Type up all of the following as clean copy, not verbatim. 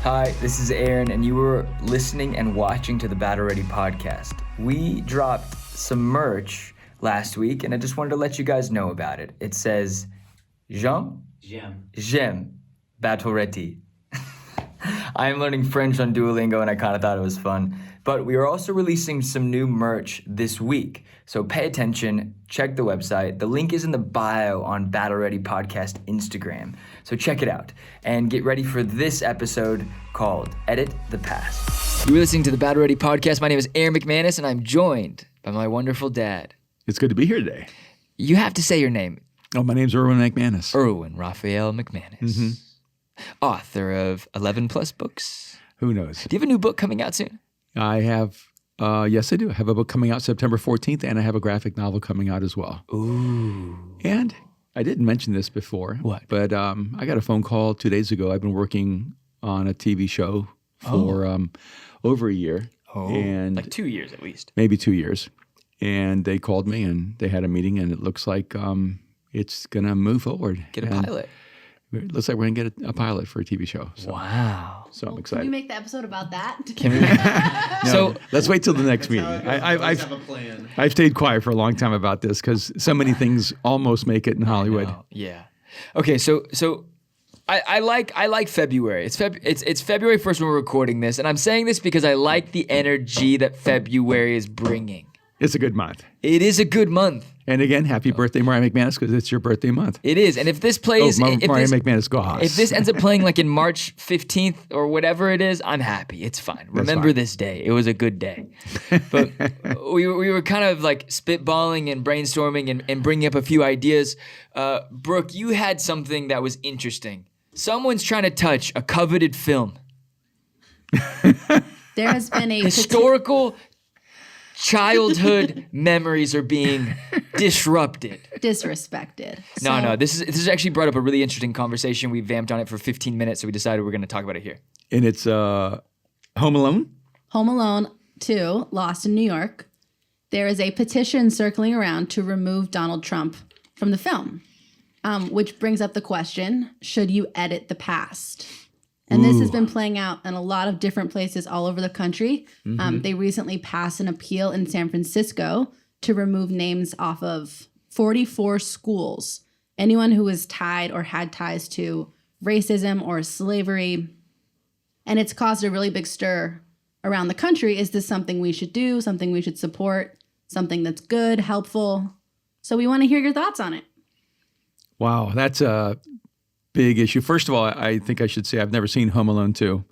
Hi, this is Aaron, and you were listening and watching to the Battle Ready podcast. We dropped some merch last week, and I just wanted to let you guys know about it. It says, J'aime Battle Ready. I'm learning French on Duolingo, and I kind of thought it was fun. But we are also releasing some new merch this week. So pay attention, check the website. The link is in the bio on Battle Ready Podcast Instagram. So check it out and get ready for this episode called Edit the Past. You're listening to the Battle Ready Podcast. My name is Aaron McManus, and I'm joined by my wonderful dad. It's good to be here today. You have to say your name. Oh, my name's Erwin McManus. Erwin Raphael McManus. Author of 11 plus books. Who knows? Do you have a new book coming out soon? I have, yes, I do. I have a book coming out September 14th, and I have a graphic novel coming out as well. Ooh. And I didn't mention this before. What? But I got a phone call 2 days ago. I've been working on a TV show for over a year. And like 2 years at least. Maybe 2 years. And they called me, and they had a meeting, and it looks like it's going to move forward. Get a pilot. It looks like we're going to get a pilot for a TV show. So. Wow. So I'm excited. Can we make the episode about that? Can we? No, let's wait till the next meeting. I have a plan. I've stayed quiet for a long time about this because so many things almost make it in Hollywood. Yeah. Okay. So I like February. It's February 1st when we're recording this, and I'm saying this because I like the energy that February is bringing. It's a good month. It is a good month. And again, happy birthday, Mariah McManus, because it's your birthday month. It is. And if this plays... Mariah McManus, go Haas. If this ends up playing like in March 15th or whatever it is, I'm happy. It's fine. Remember this day. It was a good day. But we were kind of like spitballing and brainstorming and bringing up a few ideas. Brooke, you had something that was interesting. Someone's trying to touch a coveted film. There has been a historical... childhood memories are being disrupted. Disrespected. No. This is actually brought up a really interesting conversation. We vamped on it for 15 minutes, so we decided we're going to talk about it here. And it's Home Alone? Home Alone 2, Lost in New York. There is a petition circling around to remove Donald Trump from the film, which brings up the question, should you edit the past? And this has been playing out in a lot of different places all over the country. They recently passed an appeal in San Francisco to remove names off of 44 schools. Anyone who was tied or had ties to racism or slavery. And it's caused a really big stir around the country. Is this something we should do, something we should support, something that's good, helpful? So we want to hear your thoughts on it. Wow, that's a big issue. First of all, I think I should say I've never seen Home Alone 2.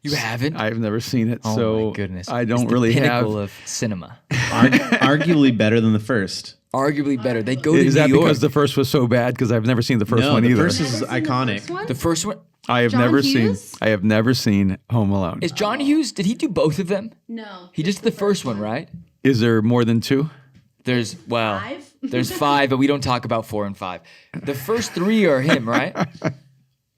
You haven't? I've never seen it, oh so my goodness. I don't it's the really pinnacle have. Of cinema. Arguably better than the first. Arguably better. They go to Is New that York. because the first was so bad? Because I've never seen the first one the either. first is iconic. The first one? I have John never Hughes? seen. I have never seen Home Alone. Is John Hughes, did he do both of them? No. He just did the first one, right? Is there more than two? There's, well, 5? There's 5, but we don't talk about 4 and 5. The first 3 are him, right?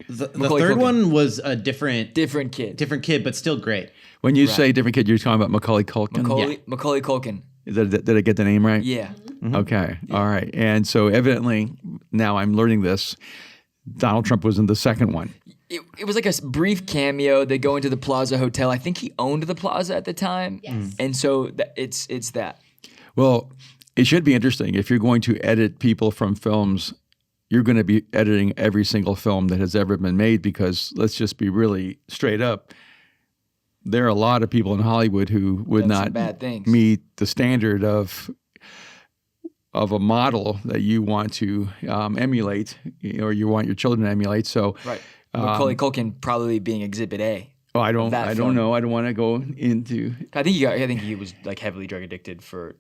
The Macaulay third Culkin. one was a different kid. but still great. When you say different kid, you're talking about Macaulay Culkin. Macaulay Culkin. Did I get the name right? Yeah. Okay. All right. And so evidently, now I'm learning this, Donald Trump was in the second one. It was like a brief cameo. They go into the Plaza Hotel. I think he owned the Plaza at the time. Yes. And so it's that. Well, it should be interesting. If you're going to edit people from films, you're going to be editing every single film that has ever been made because let's just be really straight up. There are a lot of people in Hollywood who would not meet the standard of a model that you want to emulate or you want your children to emulate. So, right. Macaulay Culkin probably being Exhibit A. Oh, I don't know. I don't want to go into. I think he was like heavily drug addicted for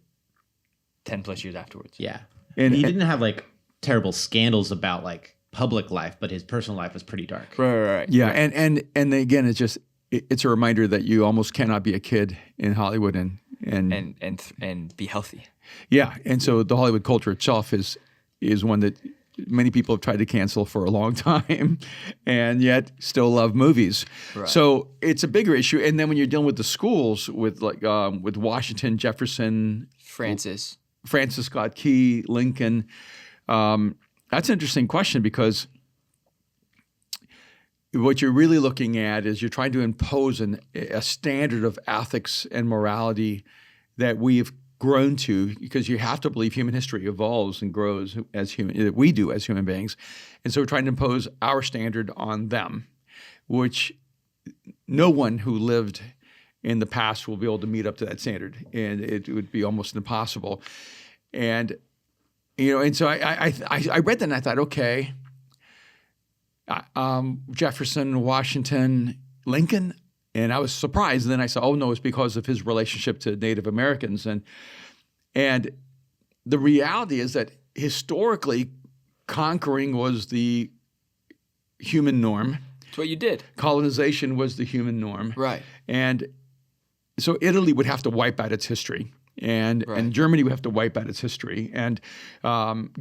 10 plus years afterwards. Yeah, and he didn't have like terrible scandals about like public life, but his personal life was pretty dark. Right. Yeah, and again, it's a reminder that you almost cannot be a kid in Hollywood and be healthy. Yeah, and so the Hollywood culture itself is one that many people have tried to cancel for a long time, and yet still love movies. Right. So it's a bigger issue. And then when you're dealing with the schools, with with Washington, Jefferson, Francis Scott Key, Lincoln, that's an interesting question because what you're really looking at is you're trying to impose a standard of ethics and morality that we've grown to, because you have to believe human history evolves and grows as we do as human beings. And so we're trying to impose our standard on them, which no one who lived in the past will be able to meet up to that standard. And it would be almost impossible. And, and so I read that and I thought, okay, Jefferson, Washington, Lincoln. And I was surprised. And then I said, oh, no, it's because of his relationship to Native Americans. And the reality is that historically, conquering was the human norm. That's what you did. Colonization was the human norm. Right. And so Italy would have to wipe out its history. And Germany would have to wipe out its history, and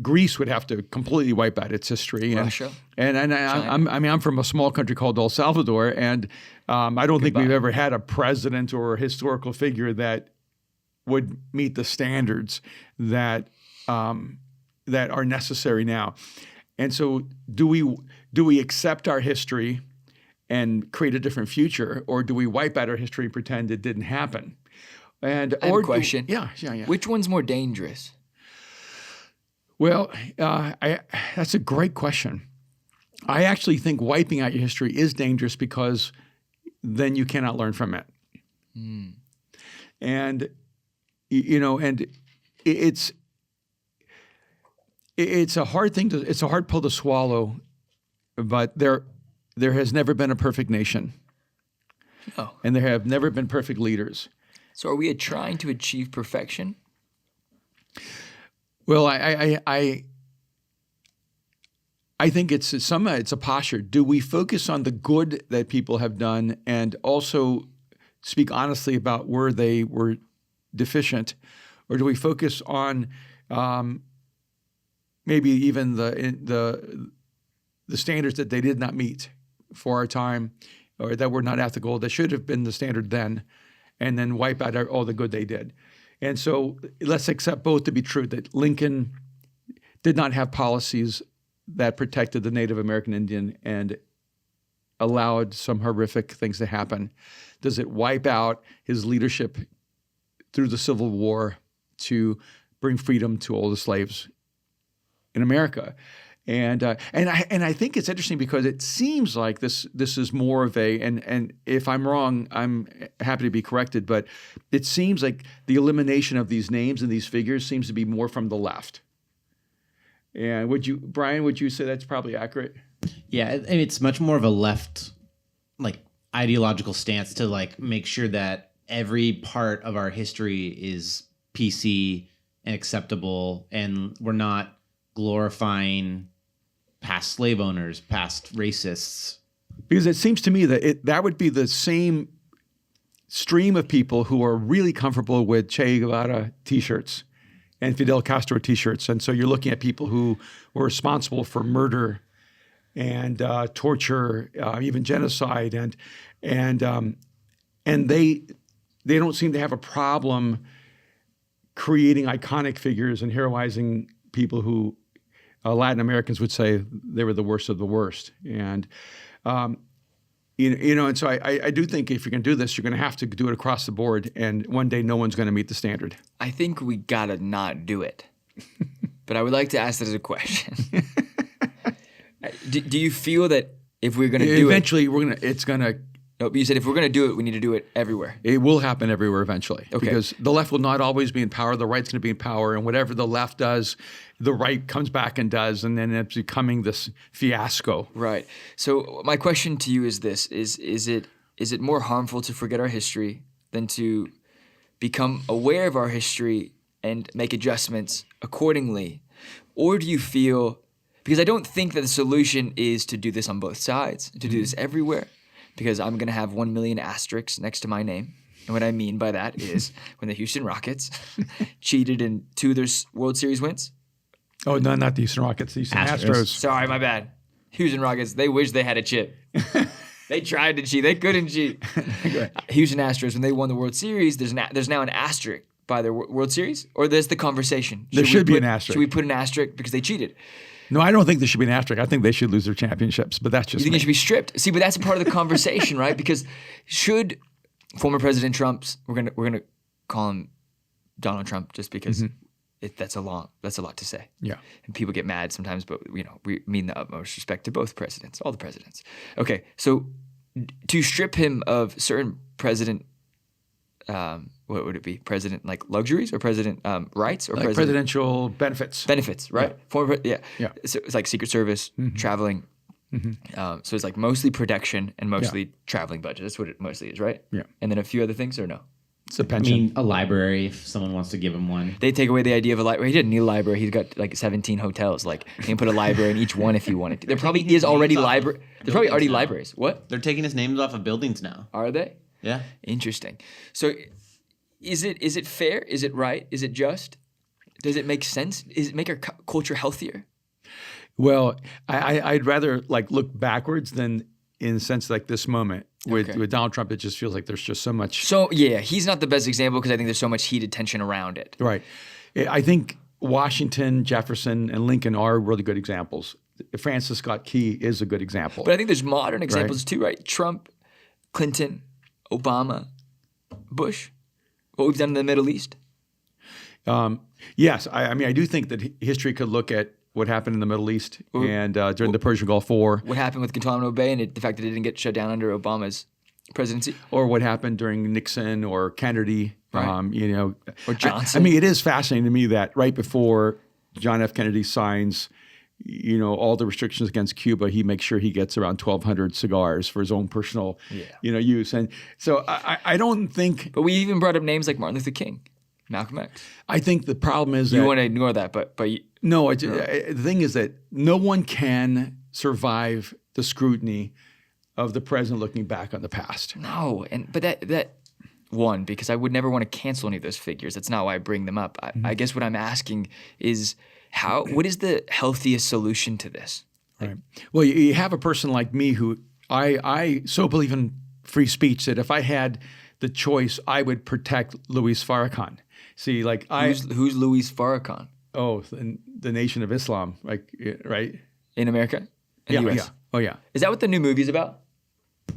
Greece would have to completely wipe out its history. Russia, I'm from a small country called El Salvador, and I don't think we've ever had a president or a historical figure that would meet the standards that are necessary now. And so, do we accept our history and create a different future, or do we wipe out our history and pretend it didn't happen? And I have a question. Yeah. Which one's more dangerous? Well, that's a great question. I actually think wiping out your history is dangerous because then you cannot learn from it. And and it's a hard thing it's a hard pill to swallow. But there has never been a perfect nation. Oh. And there have never been perfect leaders. So are we trying to achieve perfection? Well, I think it's a posture. Do we focus on the good that people have done and also speak honestly about where they were deficient, or do we focus on maybe even the standards that they did not meet for our time, or that were not ethical, that should have been the standard then, and then wipe out all the good they did? And so let's accept both to be true, that Lincoln did not have policies that protected the Native American Indian and allowed some horrific things to happen. Does it wipe out his leadership through the Civil War to bring freedom to all the slaves in America? And I think it's interesting because it seems like this is more of and if I'm wrong, I'm happy to be corrected, but it seems like the elimination of these names and these figures seems to be more from the left. And Brian, would you say that's probably accurate? Yeah, I mean, it's much more of a left, ideological stance to make sure that every part of our history is PC and acceptable, and we're not glorifying past slave owners, past racists. Because it seems to me that that would be the same stream of people who are really comfortable with Che Guevara T-shirts and Fidel Castro T-shirts. And so you're looking at people who were responsible for murder and torture, even genocide, and they don't seem to have a problem creating iconic figures and heroizing people who Latin Americans would say they were the worst of the worst. And, and so I do think if you're going to do this, you're going to have to do it across the board. And one day, no one's going to meet the standard. I think we got to not do it. But I would like to ask that as a question. Do you feel that if we're going to do eventually, it's going to. No, but you said if we're going to do it, we need to do it everywhere. It will happen everywhere eventually. Okay. Because the left will not always be in power. The right's going to be in power. And whatever the left does, the right comes back and does. And then it's becoming this fiasco. Right. So my question to you is this. Is it more harmful to forget our history than to become aware of our history and make adjustments accordingly? Or do you feel, because I don't think that the solution is to do this on both sides, to do this everywhere. Because I'm going to have 1 million asterisks next to my name. And what I mean by that is when the Houston Rockets cheated in 2 of their World Series wins. Oh, no, not the Houston Rockets, the Houston Astros. Sorry, my bad. Houston Rockets, they wish they had a chip. They tried to cheat. They couldn't cheat. Houston Astros, when they won the World Series, there's now an asterisk by their World Series? Or there's the conversation? There should be an asterisk. Should we put an asterisk because they cheated? No, I don't think there should be an asterisk. I think they should lose their championships, but that's You just think me. it should be stripped? See, but that's a part of the conversation, right? Because should former President Trump's, we're gonna call him Donald Trump just because that's a lot to say. Yeah. And people get mad sometimes, but we mean the utmost respect to both presidents, all the presidents. Okay, so to strip him of certain president, what would it be? President like luxuries or president rights or Like presidential benefits. benefits, right? Former, yeah. Yeah. So it's like Secret Service, traveling. So it's like mostly protection and mostly traveling budget. That's what it mostly is, right? Yeah. And then a few other things, or no? It's a I pension. mean, a library if someone wants to give him one. They take away the idea of a library. He didn't need a library. He's got like 17 hotels. Like he can put a library in each one if he wanted to. There probably is already library. There's probably already libraries. What They're taking his names off of buildings now. are they? Yeah. Interesting. So, is it fair? Is it right? Is it just? Does it make sense? Does it make our culture healthier? Well, I'd rather like look backwards than in a sense like this moment with Donald Trump. It just feels like there's just so much. So yeah, he's not the best example because I think there's so much heated tension around it. Right. I think Washington, Jefferson, and Lincoln are really good examples. Francis Scott Key is a good example. But I think there's modern examples too, right? Trump, Clinton, Obama, Bush. What we've done in the Middle East. Yes, I mean, I do think that history could look at what happened in the Middle East and during the Persian Gulf War, What happened with Guantanamo Bay and the fact that it didn't get shut down under Obama's presidency. or what happened during Nixon or Kennedy. Right. Or Johnson. I mean, it is fascinating to me that right before John F. Kennedy signs, all the restrictions against Cuba, he makes sure he gets around 1,200 cigars for his own personal, use. And so I don't think. But we even brought up names like Martin Luther King, Malcolm X. I think the problem is You that want to ignore that, but no. The thing is that no one can survive the scrutiny of the president looking back on the past. no. But that one, because I would never want to cancel any of those figures. That's not why I bring them up. I guess what I'm asking is what is the healthiest solution to this? Right. Well, you have a person like me who I so believe in free speech that if I had the choice, I would protect Luis Farrakhan. See, like Who's Luis Farrakhan the Nation of Islam, like right? in America? In the US? Yeah. Oh yeah. Is that what the new movie's about?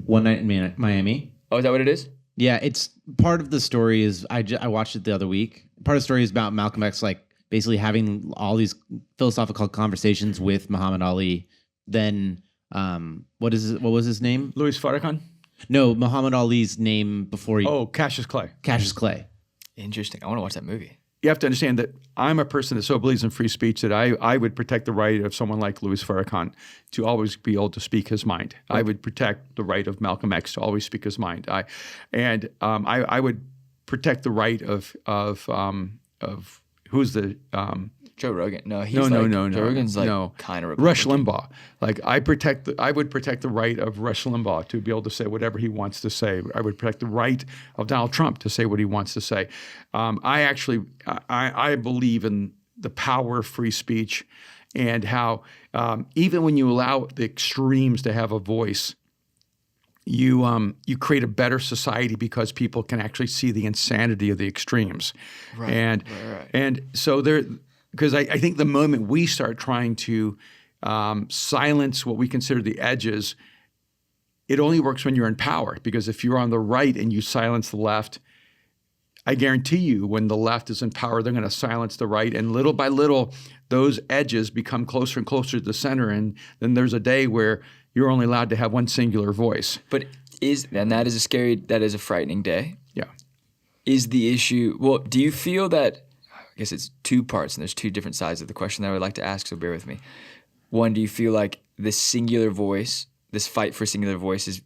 One Night in Miami. Oh, is that what it is? Yeah, it's part of the story is I watched it the other week. Part of the story is about Malcolm X basically having all these philosophical conversations with Muhammad Ali. Then what was his name? Luis Farrakhan? No, Muhammad Ali's name before he Cassius Clay. Cassius Clay. Interesting. I want to watch that movie. You have to understand that I'm a person that so believes in free speech that I would protect the right of someone like Luis Farrakhan to always be able to speak his mind. I would protect the right of Malcolm X to always speak his mind. I would protect the right of who's the Joe Rogan. No, he's no. Joe Rogan's kind of Rush Limbaugh. Like I would protect the right of Rush Limbaugh to be able to say whatever he wants to say. I would protect the right of Donald Trump to say what he wants to say. I believe in the power of free speech and how even when you allow the extremes to have a voice, you create a better society because people can actually see the insanity of the extremes. Right. And so because I think the moment we start trying to silence what we consider the edges, it only works when you're in power. Because if you're on the right and you silence the left, I guarantee you when the left is in power, they're going to silence the right. And little by little, those edges become closer and closer to the center. And then there's a day where you're only allowed to have one singular voice. But that is a frightening day. Yeah. Is the issue, well, do you feel that, I guess it's two parts and there's two different sides of the question that I would like to ask, so bear with me. One, do you feel like this singular voice, this fight for singular voice is,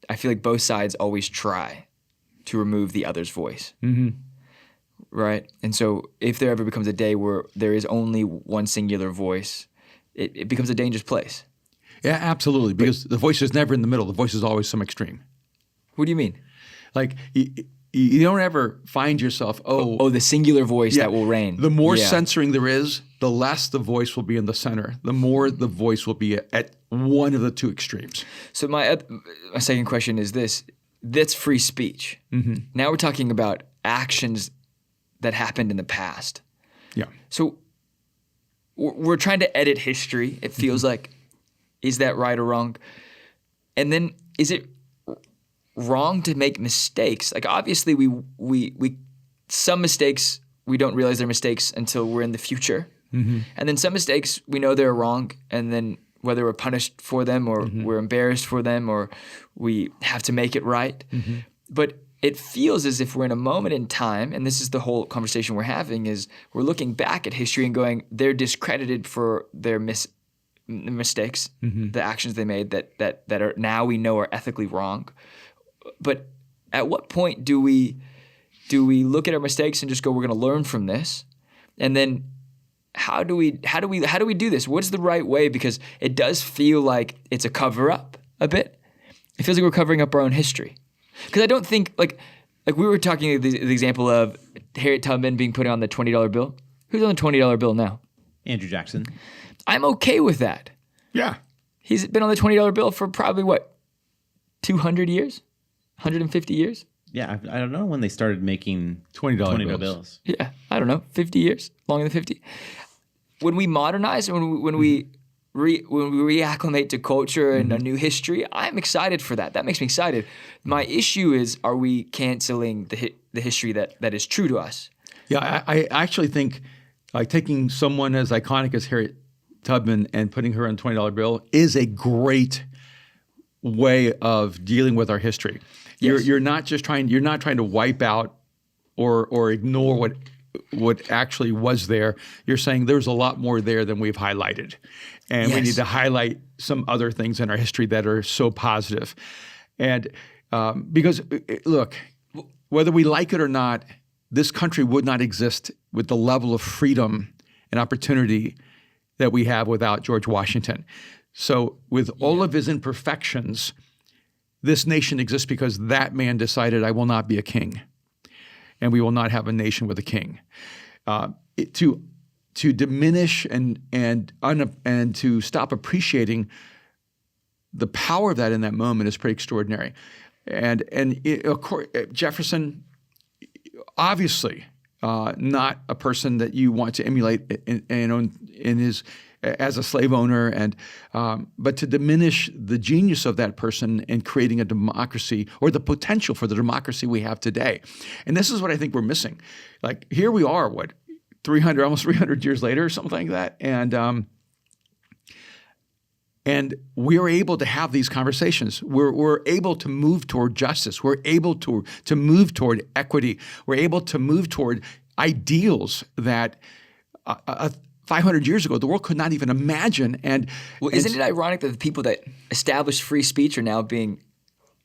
I feel like both sides always try to remove the other's voice. Mm-hmm. Right? And so if there ever becomes a day where there is only one singular voice, it becomes a dangerous place. Yeah, absolutely. Because the voice is never in the middle. The voice is always some extreme. What do you mean? Like you don't ever find yourself, the singular voice that will reign. The more censoring there is, the less the voice will be in the center. The more the voice will be at one of the two extremes. So my second question is this. That's free speech. Mm-hmm. Now we're talking about actions that happened in the past. Yeah. So we're trying to edit history. It feels like, is that right or wrong? And then is it wrong to make mistakes? Like obviously we some mistakes we don't realize they're mistakes until we're in the future. And then some mistakes we know they're wrong, and then whether we're punished for them or we're embarrassed for them or we have to make it right. But it feels as if we're in a moment in time, and this is the whole conversation we're having, is we're looking back at history and going, they're discredited for their mistakes, the actions they made that are now we know are ethically wrong. But at what point do we look at our mistakes and just go, we're going to learn from this? And then how do we do this? What's the right way? Because it does feel like it's a cover up a bit. It feels like we're covering up our own history. Because I don't think like we were talking the example of Harriet Tubman being put on the $20 bill. Who's on the $20 bill now? Andrew Jackson. I'm okay with that. Yeah. He's been on the $20 bill for probably what, 200 years, 150 years. Yeah, I don't know when they started making $20 bills. Yeah, I don't know, 50 years, longer than 50. When we modernize, when we reacclimate to culture and a new history, I'm excited for that. That makes me excited. My issue is, are we canceling the history that is true to us? Yeah, I actually think like taking someone as iconic as Harriet Tubman and putting her on a $20 bill is a great way of dealing with our history. Yes. You're not trying to wipe out or ignore what actually was there. You're saying there's a lot more there than we've highlighted. And we need to highlight some other things in our history that are so positive. And because, look, whether we like it or not, this country would not exist with the level of freedom and opportunity that we have without George Washington. So with all of his imperfections, this nation exists because that man decided, I will not be a king, and we will not have a nation with a king. To diminish and to stop appreciating the power of that in that moment is pretty extraordinary. And of course, Jefferson, obviously, not a person that you want to emulate in his as a slave owner, but to diminish the genius of that person in creating a democracy or the potential for the democracy we have today. And this is what I think we're missing. Like here we are, almost 300 years later or something like that. And we're able to have these conversations. We're able to move toward justice. We're able to move toward equity. We're able to move toward ideals that 500 years ago the world could not even imagine. Isn't it ironic that the people that established free speech are now being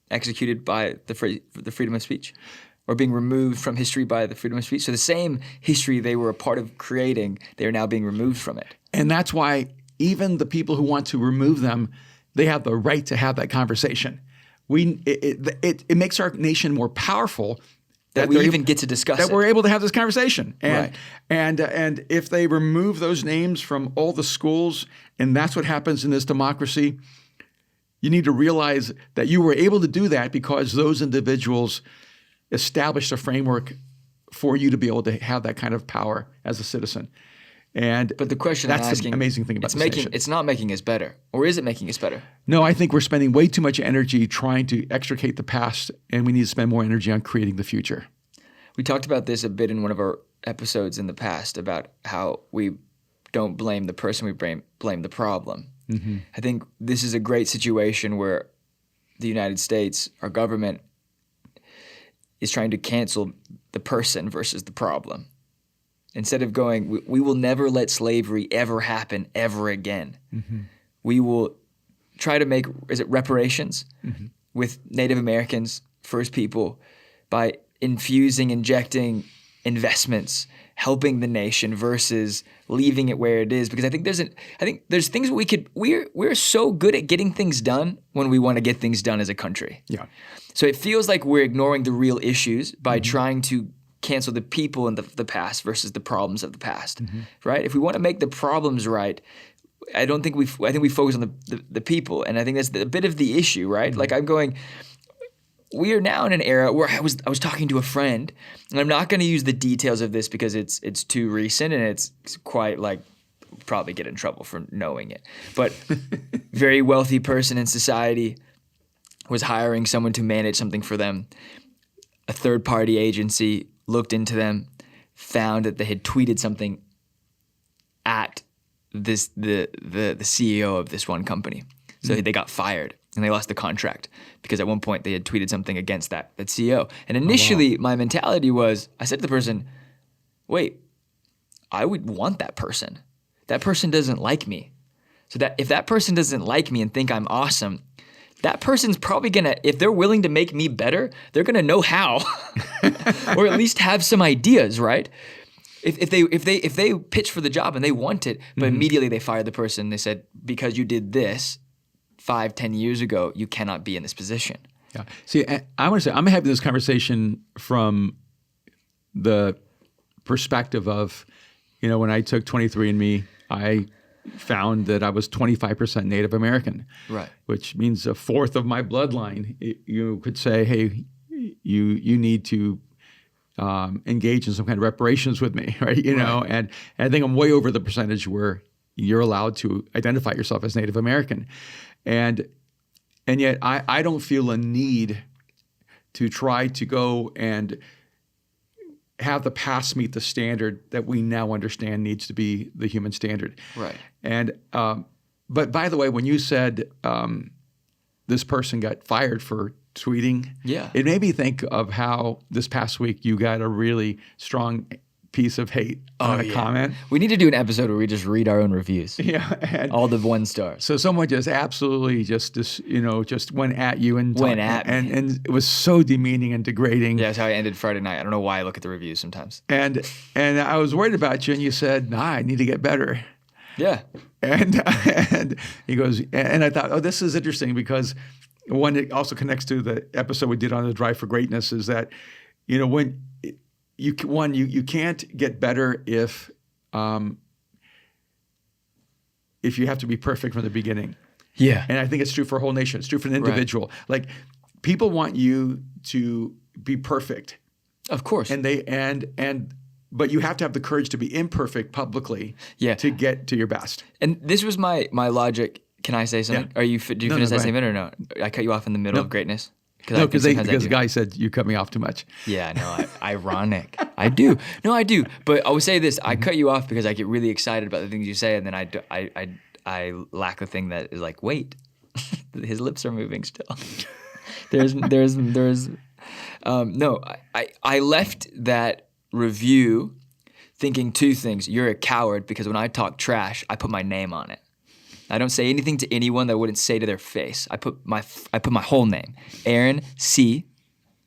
executed by the freedom of speech, or being removed from history by the freedom of speech? So the same history they were a part of creating, they are now being removed from it. And that's why even the people who want to remove them, they have the right to have that conversation. It makes our nation more powerful that we even get to discuss that it. We're able to have this conversation. Right. And if they remove those names from all the schools, and that's what happens in this democracy, you need to realize that you were able to do that because those individuals established a framework for you to be able to have that kind of power as a citizen. But the question I'm asking, that's the amazing thing about this nation. It's not making us better, or is it making us better? No, I think we're spending way too much energy trying to extricate the past, and we need to spend more energy on creating the future. We talked about this a bit in one of our episodes in the past about how we don't blame the person, we blame the problem. Mm-hmm. I think this is a great situation where the United States, our government, is trying to cancel the person versus the problem. Instead of going, we will never let slavery ever happen ever again. Mm-hmm. We will try to make, reparations with Native Americans, First People, by injecting investments, helping the nation versus leaving it where it is. Because I think there's things we're so good at getting things done when we want to get things done as a country. Yeah. So it feels like we're ignoring the real issues by trying to cancel the people in the past versus the problems of the past, right? If we want to make the problems right, I think we focus on the people, and I think that's a bit of the issue, right? Like I'm going, we are now in an era where I was talking to a friend, and I'm not going to use the details of this because it's too recent and it's quite like probably get in trouble for knowing it. But very wealthy person in society was hiring someone to manage something for them. A third-party agency looked into them, found that they had tweeted something at the CEO of this one company. So they got fired and they lost the contract because at one point they had tweeted something against that CEO. And initially my mentality was, I said to the person, wait, I would want that person. That person doesn't like me. So that if that person doesn't like me and think I'm awesome, that person's probably gonna, if they're willing to make me better, they're gonna know how, or at least have some ideas, right? If they pitch for the job and they want it, but immediately they fired the person, they said, because you did this 5-10 years ago, you cannot be in this position. Yeah. See, I want to say I'm having this conversation from the perspective of, when I took 23andMe, I found that I was 25% Native American, right? Which means a fourth of my bloodline. You could say, hey, you need to engage in some kind of reparations with me, right? And I think I'm way over the percentage where you're allowed to identify yourself as Native American, and yet I don't feel a need to try to go and have the past meet the standard that we now understand needs to be the human standard. Right. And but by the way, when you said this person got fired for tweeting, it made me think of how this past week you got a really strong piece of hate on a comment. We need to do an episode where we just read our own reviews. Yeah. And all the 1 stars. So someone just absolutely just went at you and it was so demeaning and degrading. Yeah, that's how I ended Friday night. I don't know why I look at the reviews sometimes. And I was worried about you, and you said, "Nah, I need to get better." Yeah. And he goes, and I thought, oh, this is interesting because one, it also connects to the episode we did on the Drive for Greatness, is that, when you can't get better if you have to be perfect from the beginning. Yeah. And I think it's true for a whole nation. It's true for an individual. Right. Like, people want you to be perfect. Of course. But you have to have the courage to be imperfect publicly to get to your best. And this was my logic. Can I say something? Yeah. Do you finish that statement or no? I cut you off in the middle of greatness? Because the guy said you cut me off too much. Yeah, no, ironic. I do. No, I do. But I will say this: I cut you off because I get really excited about the things you say, and then I lack the thing that is like, wait, his lips are moving still. No. I left that review thinking 2 things. You're a coward because when I talk trash, I put my name on it. I don't say anything to anyone that I wouldn't say to their face. I put my whole name, Aaron C.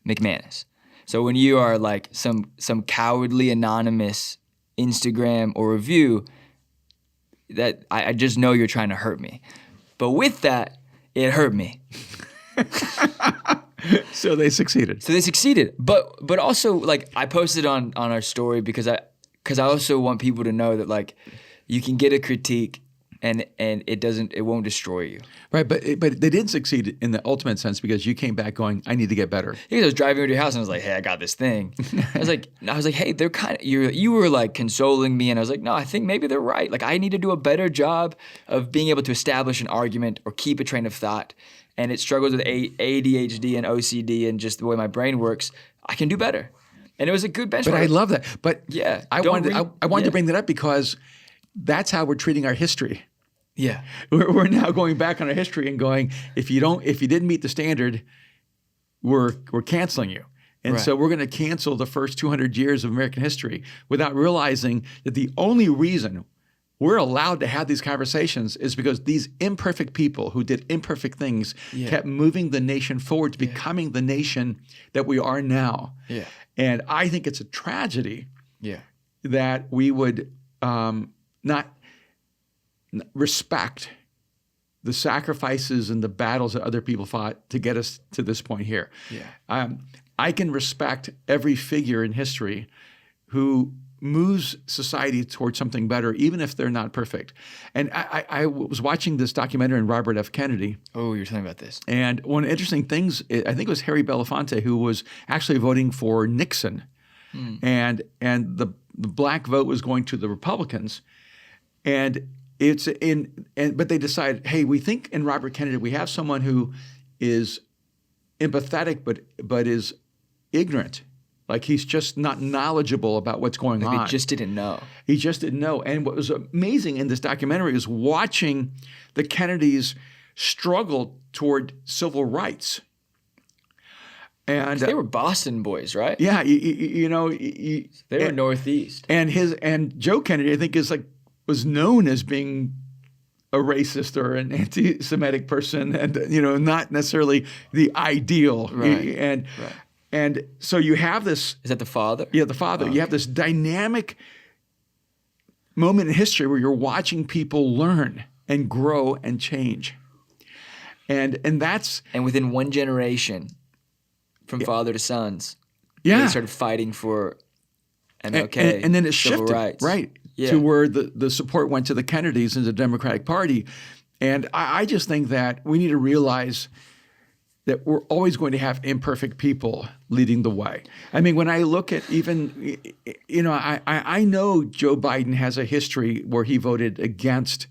McManus. So when you are like some cowardly anonymous Instagram or review, that I just know you're trying to hurt me. But with that, it hurt me. So they succeeded. But also, like, I posted on our story because I also want people to know that, like, you can get a critique and it won't destroy you. Right, but they did succeed in the ultimate sense because you came back going, I need to get better. Yeah, I was driving over to your house and I was like, hey, I got this thing. I was like, hey, they're kind of, you were like consoling me, and I was like, no, I think maybe they're right. Like, I need to do a better job of being able to establish an argument or keep a train of thought. And it struggles with ADHD and OCD and just the way my brain works. I can do better. And it was a good benchmark. But I love that. But yeah, I wanted to bring that up because that's how we're treating our history. Yeah, we're now going back on our history and going, if you didn't meet the standard, we're canceling you. And so we're going to cancel the first 200 years of American history without realizing that the only reason we're allowed to have these conversations is because these imperfect people who did imperfect things kept moving the nation forward to becoming the nation that we are now. Yeah. And I think it's a tragedy that we would not respect the sacrifices and the battles that other people fought to get us to this point here. Yeah. I can respect every figure in history who moves society towards something better, even if they're not perfect. And I was watching this documentary on Robert F. Kennedy. Oh, you're telling about this. And one of the interesting things, I think it was Harry Belafonte who was actually voting for Nixon. And the black vote was going to the Republicans. And but they decide, hey, we think in Robert Kennedy we have someone who is empathetic but is ignorant. Like he's just not knowledgeable about what's going on. He just didn't know. He just didn't know. And what was amazing in this documentary is watching the Kennedys struggle toward civil rights. And They were Boston boys, right? yeah, They were Northeast. And Joe Kennedy, I think, was known as being a racist or an anti-Semitic person, and not necessarily the ideal. Right. And so you have this. Is that the father? Yeah, the father. You have this dynamic moment in history where you're watching people learn and grow and change, and that's within one generation, from father to sons, yeah. they started fighting for MLK, and then it civil shifted rights. right Yeah. to where the support went to the Kennedys and the Democratic Party, and I just think that we need to realize that we're always going to have imperfect people leading the way. I mean, when I look at even, I know Joe Biden has a history where he voted against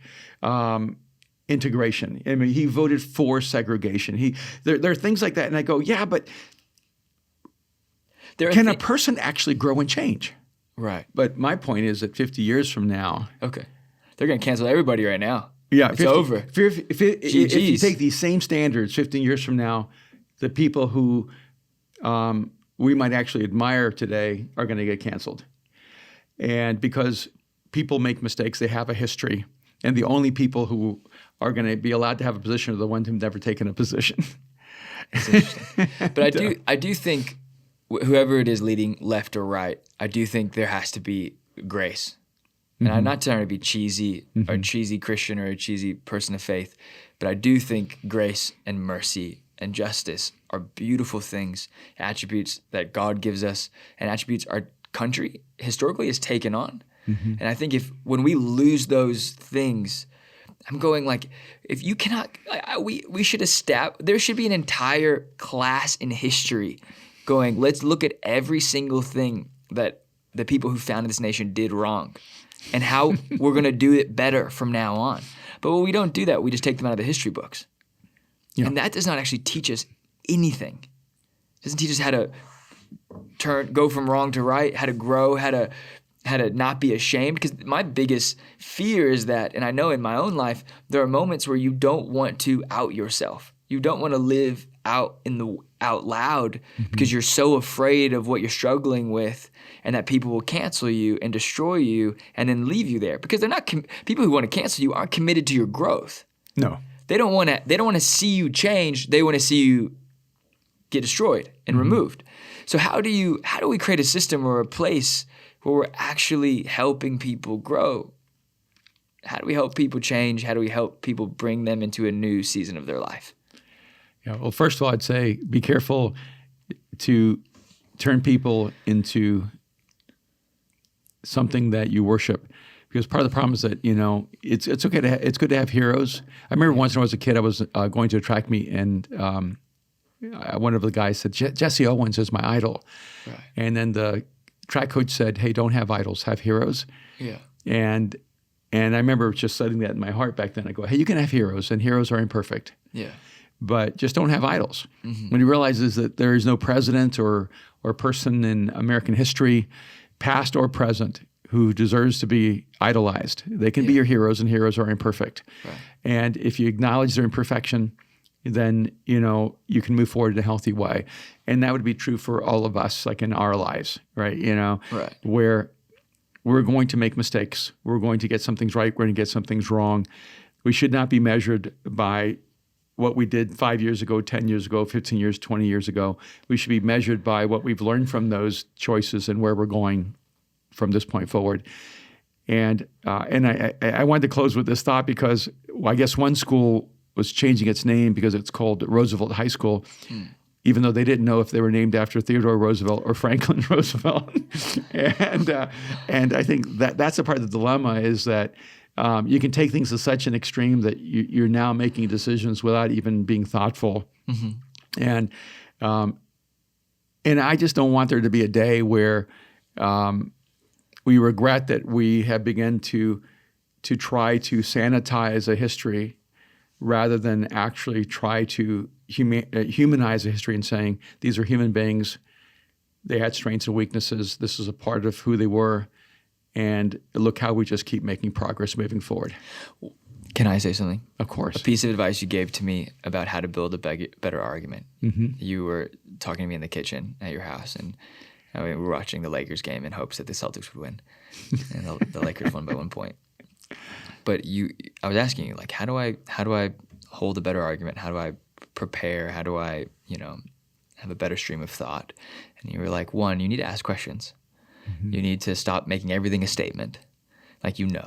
integration. I mean, he voted for segregation. There are things like that, and I go, yeah, but can a person actually grow and change? Right. But my point is that 50 years from now, Okay. They're going to cancel everybody right now. yeah, It's over. If you GGs. take these same standards 15 years from now, the people who we might actually admire today are going to get canceled. And because people make mistakes, they have a history. And the only people who are going to be allowed to have a position are the ones who've never taken a position. It's interesting. But I do think whoever it is leading, left or right, I do think there has to be grace. And I'm not trying to be cheesy or a cheesy Christian or a cheesy person of faith, but I do think grace and mercy and justice are beautiful things, attributes that God gives us, and attributes our country historically has taken on. And I think when we lose those things, I'm going like, if you cannot, we should there should be an entire class in history going, let's look at every single thing that the people who founded this nation did wrong and how we're going to do it better from now on. But when we don't do that, we just take them out of the history books. Yeah. And that does not actually teach us anything. It doesn't teach us how to go from wrong to right, how to grow, how to not be ashamed. Because my biggest fear is that, and I know in my own life, there are moments where you don't want to out yourself. You don't want to live out loud because you're so afraid of what you're struggling with and that people will cancel you and destroy you and then leave you there. Because they're not people who want to cancel you aren't committed to your growth. No. They don't want to see you change. They want to see you get destroyed and removed. So how do we create a system or a place where we're actually helping people grow? How do we help people change? How do we help people bring them into a new season of their life? Yeah, well, first of all, I'd say be careful to turn people into something that you worship, because part of the problem is that it's okay it's good to have heroes. I remember once when I was a kid, I was going to a track meet, and one of the guys said, Jesse Owens is my idol, right. And then the track coach said, hey, don't have idols, have heroes. Yeah, and I remember just setting that in my heart back then. I go, hey, you can have heroes, and heroes are imperfect. Yeah. But just don't have idols. When he realizes that there is no president or person in American history, past or present, who deserves to be idolized. They can be your heroes, and heroes are imperfect. Right. And if you acknowledge their imperfection, then you can move forward in a healthy way. And that would be true for all of us, like in our lives, right? Right. Where we're going to make mistakes. We're going to get some things right. We're going to get some things wrong. We should not be measured by what we did 5 years ago, 10 years ago, 15 years, 20 years ago. We should be measured by what we've learned from those choices and where we're going from this point forward. And I wanted to close with this thought because I guess one school was changing its name because it's called Roosevelt High School, even though they didn't know if they were named after Theodore Roosevelt or Franklin Roosevelt. and I think that's a part of the dilemma is that you can take things to such an extreme that you're now making decisions without even being thoughtful. And I just don't want there to be a day where we regret that we have begun to to try to sanitize a history rather than actually try to humanize a history and saying, these are human beings, they had strengths and weaknesses, this is a part of who they were, and look how we just keep making progress moving forward. Can I say something? Of course. A piece of advice you gave to me about how to build a better argument. You were talking to me in the kitchen at your house, and we were watching the Lakers game in hopes that the Celtics would win, and the Lakers won by 1 point. But I was asking you, like, how do I hold a better argument? How do I prepare? How do I, have a better stream of thought? And you were like, one, you need to ask questions. You need to stop making everything a statement, like and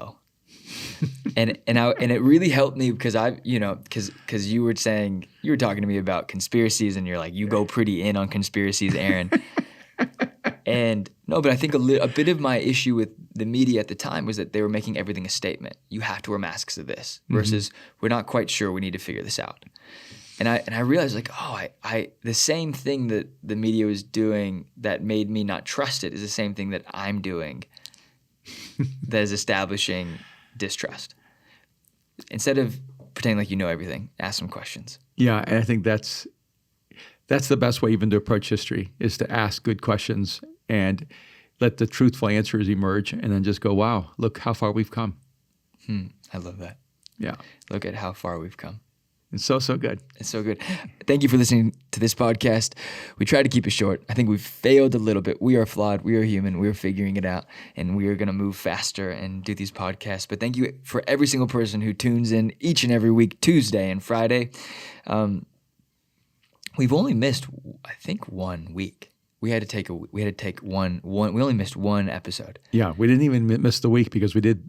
it really helped me because because you were talking to me about conspiracies, and you're like, you go pretty in on conspiracies, Aaron. And no, but I think a bit of my issue with the media at the time was that they were making everything a statement. You have to wear masks of this versus we're not quite sure, we need to figure this out. And I realized, like, the same thing that the media was doing that made me not trust it is the same thing that I'm doing that is establishing distrust. Instead of pretending like you know everything, ask some questions. Yeah, and I think that's the best way even to approach history, is to ask good questions and let the truthful answers emerge, and then just go, wow, look how far we've come. I love that. Yeah. Look at how far we've come. It's so good. It's so good. Thank you for listening to this podcast. We tried to keep it short. I think we've failed a little bit. We are flawed. We are human. We are figuring it out. And we are going to move faster and do these podcasts. But thank you for every single person who tunes in each and every week, Tuesday and Friday. We've only missed, I think, 1 week. We only missed one episode. Yeah, we didn't even miss the week because we did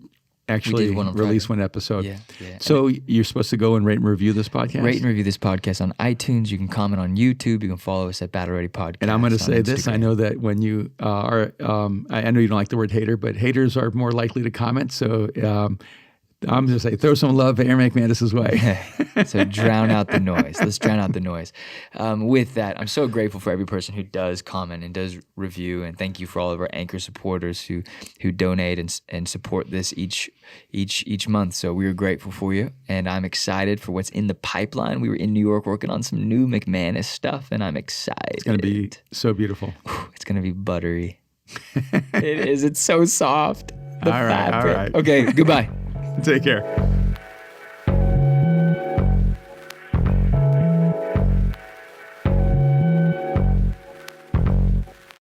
actually release one episode. Yeah. So you're supposed to go and rate and review this podcast? Rate and review this podcast on iTunes. You can comment on YouTube. You can follow us at Battle Ready Podcast. And I'm going to say Instagram. this. I know that when you are, I know you don't like the word hater, but haters are more likely to comment. So I'm just saying, throw some love at Aaron McManus' way. So drown out the noise. Let's drown out the noise. With that, I'm so grateful for every person who does comment and does review, and thank you for all of our Anchor supporters who donate and support this each month. So we are grateful for you, and I'm excited for what's in the pipeline. We were in New York working on some new McManus stuff, and I'm excited. It's going to be so beautiful. It's going to be buttery. It is. It's so soft. The all right. Okay, goodbye. Take care.